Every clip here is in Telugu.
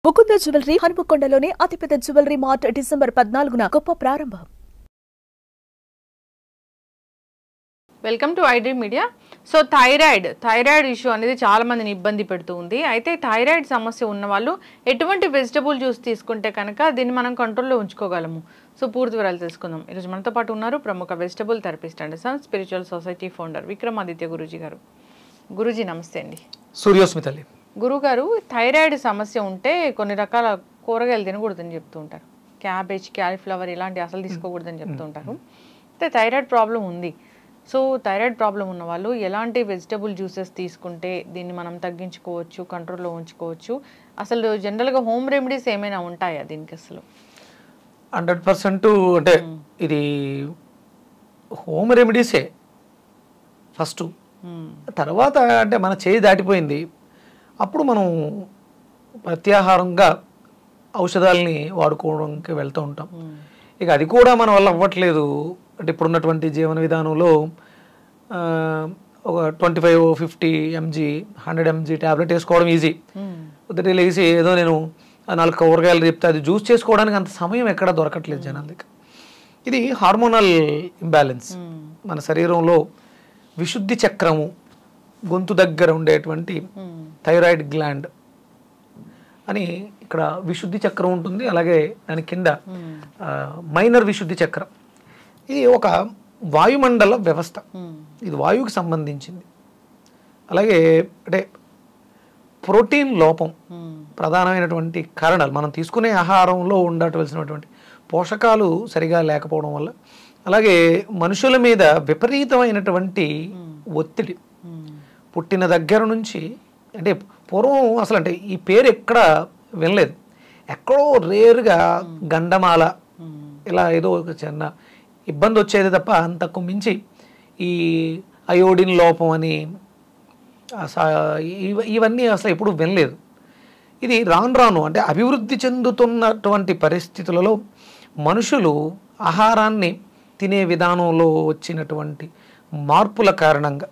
ముకుంద జ్యువెలరీ హనుమకొండలోని అతిపెద్ద జ్యువెలరీ మార్ట్ డిసెంబర్ 14న గొప్ప ప్రారంభం. Welcome to iDream media. So thyroid issue అనేది చాలా మందిని ఇబ్బంది పెడుతూ ఉంది. అయితే థైరాయిడ్ సమస్య ఉన్న వాళ్ళు ఎటువంటి వెజిటబుల్ జ్యూస్ తీసుకుంటే కనుక దీన్ని మనం కంట్రోల్లో ఉంచుకోగలము. సో పూర్తి వివరాలు తెలుసుకుందాం. ఈరోజు మనతో పాటు ఉన్నారు ప్రముఖ vegetable therapist and sun spiritual society founder Vikramaditya Guruji గారు. గురూజీ నమస్తే అండి. సూర్యోస్మితల్లి. గురుగారు, థైరాయిడ్ సమస్య ఉంటే కొన్ని రకాల కూరగాయలు తినకూడదని చెప్తూ ఉంటారు. క్యాబేజ్, క్యాలీఫ్లవర్ ఇలాంటివి అసలు తీసుకోకూడదని చెప్తూ ఉంటారు. అయితే థైరాయిడ్ ప్రాబ్లం ఉంది. సో థైరాయిడ్ ప్రాబ్లం ఉన్న వాళ్ళు ఎలాంటి వెజిటబుల్ జ్యూసెస్ తీసుకుంటే దీన్ని మనం తగ్గించుకోవచ్చు, కంట్రోల్లో ఉంచుకోవచ్చు? అసలు జనరల్గా హోమ్ రెమెడీస్ ఏమైనా ఉంటాయా దీనికి? అసలు 100% అంటే ఇది హోమ్ రెమెడీసే ఫస్ట్. తర్వాత అంటే మన చేయి దాటిపోయింది, అప్పుడు మనం ప్రత్యాహారంగా ఔషధాలని వాడుకోవడానికి వెళ్తూ ఉంటాం. ఇక అది కూడా మన వల్ల అవ్వట్లేదు అంటే ఇప్పుడున్నటువంటి జీవన విధానంలో ఒక 25-50 mg 100 mg ట్యాబ్లెట్ వేసుకోవడం ఈజీ. పొద్దుటే లేచి ఏదో నేను 4 కూరగాయలు చెప్తే అది జ్యూస్ చేసుకోవడానికి అంత సమయం ఎక్కడ దొరకట్లేదు జనాలకి. ఇది హార్మోనల్ ఇంబ్యాలెన్స్. మన శరీరంలో విశుద్ధి చక్రము, గొంతు దగ్గర ఉండేటువంటి థైరాయిడ్ గ్లాండ్ అని ఇక్కడ విశుద్ధి చక్రం ఉంటుంది. అలాగే దాని కింద మైనర్ విశుద్ధి చక్రం. ఇది ఒక వాయుమండల వ్యవస్థ, ఇది వాయువుకి సంబంధించింది. అలాగే అంటే ప్రోటీన్ లోపం ప్రధానమైనటువంటి కారణాలు, మనం తీసుకునే ఆహారంలో ఉండవలసినటువంటి పోషకాలు సరిగా లేకపోవడం వల్ల, అలాగే మనుషుల మీద విపరీతమైనటువంటి ఒత్తిడి పుట్టిన దగ్గర నుంచి, అంటే పూర్వం అసలు అంటే ఈ పేరు ఎక్కడ వినలేదు, ఎక్కడో రేరుగా గండమాల ఇలా ఏదో ఒక చిన్న ఇబ్బంది వచ్చేది తప్ప అంతకు మించి ఈ అయోడిన్ లోపం అని ఇవన్నీ అసలు ఎప్పుడు వినలేదు. ఇది రాను రాను అంటే అభివృద్ధి చెందుతున్నటువంటి పరిస్థితులలో మనుషులు ఆహారాన్ని తినే విధానంలో వచ్చినటువంటి మార్పుల కారణంగా,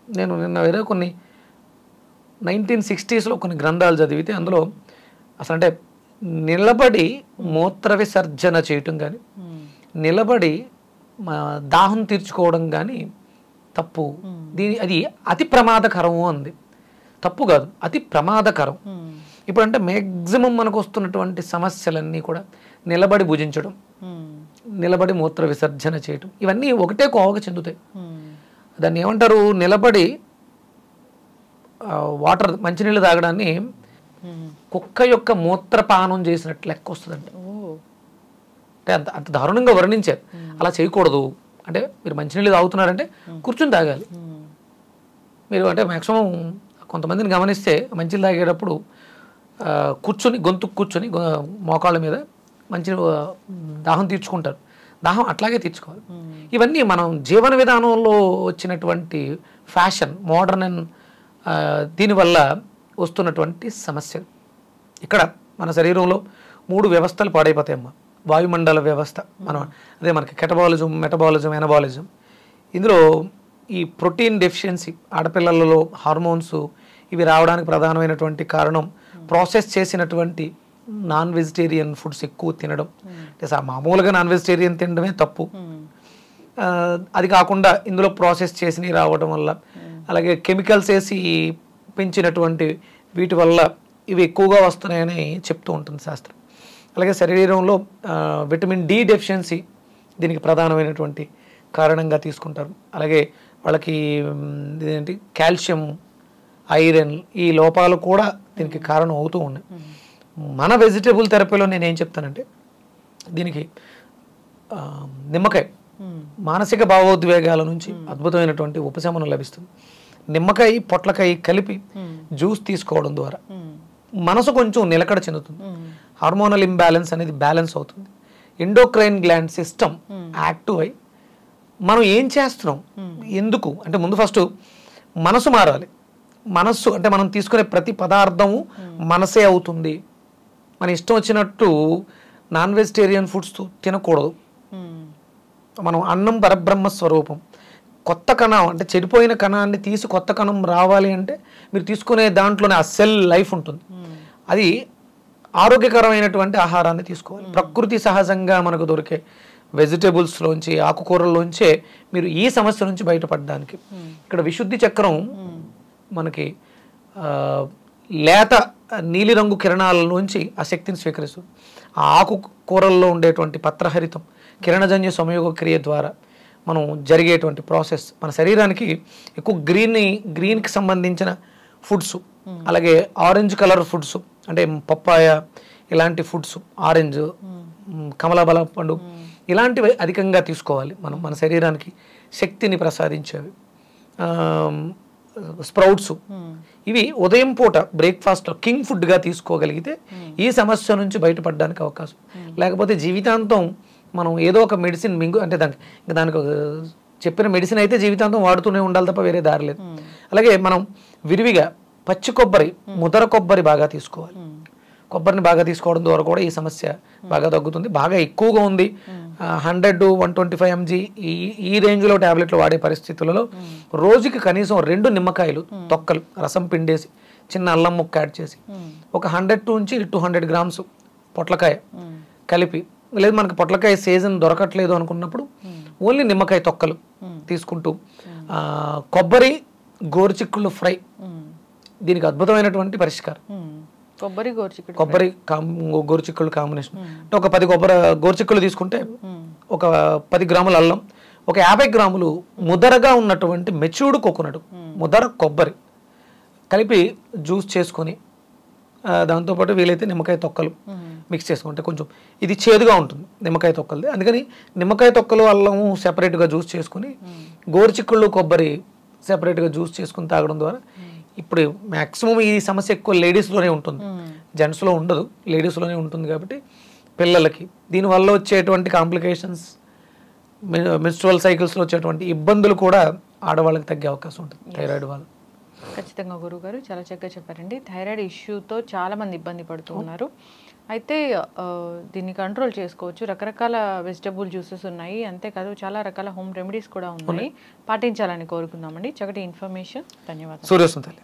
నేను నిన్న వేరే కొన్ని 1960s కొన్ని గ్రంథాలు చదివితే అందులో అసలు అంటే నిలబడి మూత్ర విసర్జన చేయటం కానీ, నిలబడి దాహం తీర్చుకోవడం కానీ తప్పు. అది అతి ప్రమాదకరము అంది. తప్పు కాదు, అతి ప్రమాదకరం. ఇప్పుడంటే మ్యాక్సిమం మనకు వస్తున్నటువంటి సమస్యలన్నీ కూడా నిలబడి భుజించడం, నిలబడి మూత్ర విసర్జన చేయటం, ఇవన్నీ ఒకటే కోవకు చెందుతాయి. దాన్ని ఏమంటారు, నిలబడి వాటర్ మంచినీళ్ళు తాగడాన్ని కుక్క యొక్క మూత్రపానం చేసినట్లు లెక్క వస్తుందండి. అంటే అంత దారుణంగా వర్ణించారు. అలా చేయకూడదు. అంటే మీరు మంచినీళ్ళు తాగుతున్నారంటే కూర్చుని తాగాలి. మీరు అంటే మ్యాక్సిమం కొంతమందిని గమనిస్తే మంచినీళ్ళు తాగేటప్పుడు కూర్చొని మోకాళ్ళ మీద మంచి దాహం తీర్చుకుంటారు. దాహం అట్లాగే తీర్చుకోవాలి. ఇవన్నీ మనం జీవన విధానంలో వచ్చినటువంటి ఫ్యాషన్, మోడర్న్ అండ్ దీనివల్ల వస్తున్నటువంటి సమస్యలు. ఇక్కడ మన శరీరంలో 3 వ్యవస్థలు పాడైపోతాయమ్మా. వాయుమండల వ్యవస్థ, మనం అదే మనకి కెటబాలిజం, మెటబాలిజం, ఎనబాలిజం. ఇందులో ఈ ప్రోటీన్ డెఫిషియన్సీ, ఆడపిల్లలలో హార్మోన్స్ ఇవి రావడానికి ప్రధానమైనటువంటి కారణం ప్రాసెస్ చేసినటువంటి నాన్ వెజిటేరియన్ ఫుడ్స్ ఎక్కువ తినడం. అంటే మామూలుగా నాన్ వెజిటేరియన్ తినడమే తప్పు. అది కాకుండా ఇందులో ప్రాసెస్ చేసినవి రావడం వల్ల, అలాగే కెమికల్స్ వేసి పెంచినటువంటి వీటి వల్ల ఇవి ఎక్కువగా వస్తున్నాయని చెప్తూ ఉంటుంది శాస్త్రం. అలాగే శరీరంలో విటమిన్ డి డెఫిషియన్సీ దీనికి ప్రధానమైనటువంటి కారణంగా తీసుకుంటారు. అలాగే వాళ్ళకి ఇదేంటి కాల్షియం, ఐరన్ ఈ లోపాలు కూడా దీనికి కారణం అవుతూ ఉన్నాయి. మన వెజిటబుల్ థెరపీలో నేనేం చెప్తానంటే, దీనికి నిమ్మకాయ మానసిక భావోద్వేగాల నుంచి అద్భుతమైనటువంటి ఉపశమనం లభిస్తుంది. నిమ్మకాయ, పొట్లకాయ కలిపి జ్యూస్ తీసుకోవడం ద్వారా మనసు కొంచెం నిలకడ చెందుతుంది. హార్మోనల్ ఇంబ్యాలెన్స్ అనేది బ్యాలెన్స్ అవుతుంది. ఎండోక్రైన్ గ్లాండ్ సిస్టమ్ యాక్టివ్ అయి మనం ఏం చేస్తున్నాం, ఎందుకు అంటే ముందు ఫస్ట్ మనసు మారాలి. మనస్సు అంటే మనం తీసుకునే ప్రతి పదార్థము మనసే అవుతుంది. మన ఇష్టం వచ్చినట్టు నాన్ వెజిటేరియన్ ఫుడ్స్ తినకూడదు. మనం అన్నం పరబ్రహ్మ స్వరూపం. కొత్త కణం అంటే చెడిపోయిన కణాన్ని తీసి కొత్త కణం రావాలి అంటే మీరు తీసుకునే దాంట్లోనే ఆ సెల్ లైఫ్ ఉంటుంది. అది ఆరోగ్యకరమైనటువంటి ఆహారాన్ని తీసుకోవాలి. ప్రకృతి సహజంగా మనకు దొరికే వెజిటేబుల్స్లోంచి, ఆకుకూరల్లోంచే మీరు ఈ సమస్య నుంచి బయటపడడానికి. ఇక్కడ విశుద్ధి చక్రం మనకి లేత నీలిరంగు కిరణాలలోంచి ఆ శక్తిని స్వీకరిస్తుంది. ఆ ఆకుకూరల్లో ఉండేటువంటి పత్రహరితం కిరణజన్య సంయోగ క్రియ ద్వారా మనం జరిగేటువంటి ప్రాసెస్ మన శరీరానికి ఎక్కువ గ్రీన్కి సంబంధించిన ఫుడ్స్, అలాగే ఆరెంజ్ కలర్ ఫుడ్స్ అంటే పప్పాయ ఇలాంటి ఫుడ్స్, ఆరెంజ్, కమలాబల పండు ఇలాంటివి అధికంగా తీసుకోవాలి. మనం మన శరీరానికి శక్తిని ప్రసాదించేవి. స్ప్రౌట్స్ ఇవి ఉదయం పూట బ్రేక్ఫాస్ట్లో కింగ్ ఫుడ్గా తీసుకోగలిగితే ఈ సమస్య నుంచి బయటపడడానికి అవకాశం. లేకపోతే జీవితాంతం మనం ఏదో ఒక మెడిసిన్ అంటే దానికి చెప్పిన మెడిసిన్ అయితే జీవితాంతం వాడుతూనే ఉండాలి తప్ప వేరే దారి లేదు. అలాగే మనం విరివిగా పచ్చి కొబ్బరి, ముదర కొబ్బరి బాగా తీసుకోవాలి. కొబ్బరిని బాగా తీసుకోవడం ద్వారా కూడా ఈ సమస్య బాగా తగ్గుతుంది. బాగా ఎక్కువగా ఉంది 100-125 mg ఈ రేంజ్లో ట్యాబ్లెట్లు వాడే పరిస్థితులలో రోజుకి కనీసం 2 నిమ్మకాయలు తొక్కలు రసం పిండేసి చిన్న అల్లం ముక్క యాడ్ చేసి ఒక 100-200 grams పొట్లకాయ కలిపి, లేదు మనకి పొట్లకాయ సీజన్ దొరకట్లేదు అనుకున్నప్పుడు ఓన్లీ నిమ్మకాయ తొక్కలు తీసుకుంటూ కొబ్బరి గోరుచిక్కుళ్ళు ఫ్రై దీనికి అద్భుతమైనటువంటి పరిష్కారం. కొబ్బరి గోరుచిక్కుళ్ళు కాంబినేషన్ అంటే ఒక 10 గోరుచిక్కుళ్ళు తీసుకుంటే ఒక 10 గ్రాముల అల్లం, ఒక 50 గ్రాములు ముదరగా ఉన్నటువంటి మెచ్యూర్డ్ కోకోనట్, ముదర కొబ్బరి కలిపి జ్యూస్ చేసుకొని దాంతోపాటు వీలైతే నిమ్మకాయ తొక్కలు మిక్స్ చేసుకుంటే కొంచెం ఇది చేదుగా ఉంటుంది నిమ్మకాయ తొక్కలది. అందుకని నిమ్మకాయ తొక్కలు అల్లము సెపరేట్గా జ్యూస్ చేసుకుని గోరుచిక్కుళ్ళు కొబ్బరి సెపరేట్గా జ్యూస్ చేసుకుని తాగడం ద్వారా ఇప్పుడు మ్యాక్సిమం ఈ సమస్య ఎక్కువ లేడీస్లోనే ఉంటుంది, జెంట్స్లో ఉండదు, లేడీస్లోనే ఉంటుంది. కాబట్టి పిల్లలకి దీనివల్ల వచ్చేటువంటి కాంప్లికేషన్స్, మెన్స్ట్రువల్ సైకిల్స్లో వచ్చేటువంటి ఇబ్బందులు కూడా ఆడవాళ్ళకి తగ్గే అవకాశం ఉంటుంది థైరాయిడ్ వల్ల. ఖచ్చితంగా గురుగారు చాలా చక్కగా చెప్పారండి. థైరాయిడ్ ఇష్యూతో చాలామంది ఇబ్బంది పడుతూ ఉన్నారు. అయితే దీన్ని కంట్రోల్ చేసుకోవచ్చు. రకరకాల వెజిటబుల్ జ్యూసెస్ ఉన్నాయి, అంతేకాదు చాలా రకాల హోమ్ రెమెడీస్ కూడా ఉన్నాయి, పాటించాలని కోరుకుందామండి. చక్కటి ఇన్ఫర్మేషన్, ధన్యవాదాలు. సూర్యోస్తం తల్లి.